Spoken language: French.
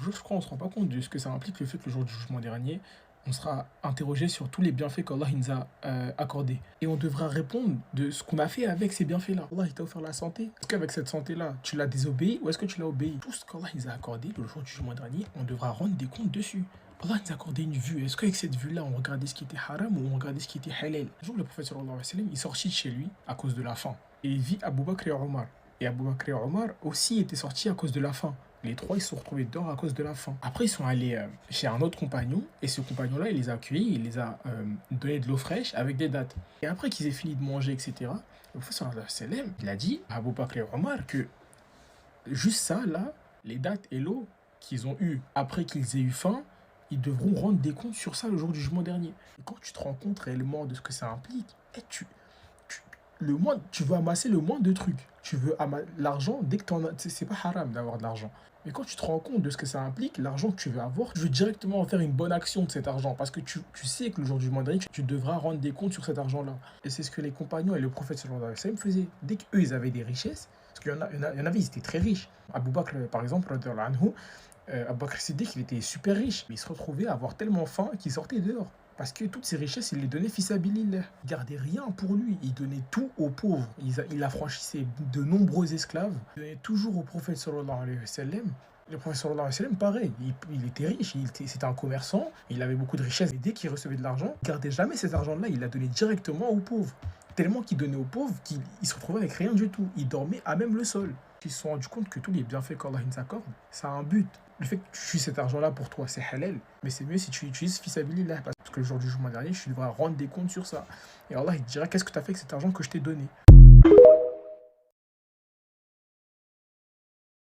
je crois qu'on ne se rend pas compte de ce que ça implique le fait que le jour du jugement dernier, on sera interrogé sur tous les bienfaits qu'Allah il nous a accordés. Et on devra répondre de ce qu'on a fait avec ces bienfaits-là. Allah il t'a offert la santé. Est-ce qu'avec cette santé-là, tu l'as désobéi ou est-ce que tu l'as obéi? Tout ce qu'Allah il nous a accordé le jour du jugement dernier, on devra rendre des comptes dessus. Allah nous a accordé une vue. Est-ce qu'avec cette vue-là, on regardait ce qui était haram ou on regardait ce qui était halal? Le jour où le prophète sallallahu alayhi wa sallam, il est sorti de chez lui à cause de la faim. Et il vit Abu Bakr et Omar. Et Abu Bakr et Omar aussi étaient sortis à cause de la faim. Les trois, ils se sont retrouvés dehors à cause de la faim. Après, ils sont allés chez un autre compagnon, et ce compagnon-là, il les a accueillis, il les a donné de l'eau fraîche avec des dattes. Et après qu'ils aient fini de manger, etc., le prophète sallallahu alayhi wa sallam, il a dit à Abu Bakr et Omar que juste ça, là, les dattes et l'eau qu'ils ont eu après qu'ils aient eu faim, ils devront rendre des comptes sur ça le jour du jugement dernier. Et quand tu te rends compte réellement de ce que ça implique, tu veux amasser le moins de trucs. Tu veux l'argent dès que tu en as. C'est pas haram d'avoir de l'argent. Mais quand tu te rends compte de ce que ça implique, l'argent que tu veux avoir, tu veux directement en faire une bonne action de cet argent. Parce que tu sais que le jour du jugement dernier, tu devras rendre des comptes sur cet argent-là. Et c'est ce que les compagnons et le prophète sallallahu alayhi wa sallam faisaient. Dès qu'eux, ils avaient des richesses, parce qu'il y en avait, ils étaient très riches. Abu Bakr, par exemple, radiyallahu anhu, Abu Bakr Siddiq, il était super riche. Mais il se retrouvait à avoir tellement faim qu'il sortait dehors. Parce que toutes ces richesses, il les donnait fils abilillah. Il gardait rien pour lui. Il donnait tout aux pauvres. Il affranchissait de nombreux esclaves. Il donnait toujours au prophète sallallahu alayhi wa sallam. Le prophète sallallahu alayhi wa sallam, pareil. Il était riche. C'était un commerçant. Il avait beaucoup de richesses. Et dès qu'il recevait de l'argent, il ne gardait jamais cet argent-là. Il l'a donné directement aux pauvres. Tellement qu'il donnait aux pauvres qu'il se retrouvait avec rien du tout. Il dormait à même le sol. Ils se sont rendus compte que tous les bienfaits qu'Allah nous accorde, ça a un but. Le fait que tu utilises cet argent-là pour toi, c'est halal. Mais c'est mieux si tu l'utilises fils abilillah. Parce que le jour du jugement dernier, tu devras rendre des comptes sur ça. Et Allah, il te dira, qu'est-ce que tu as fait avec cet argent que je t'ai donné?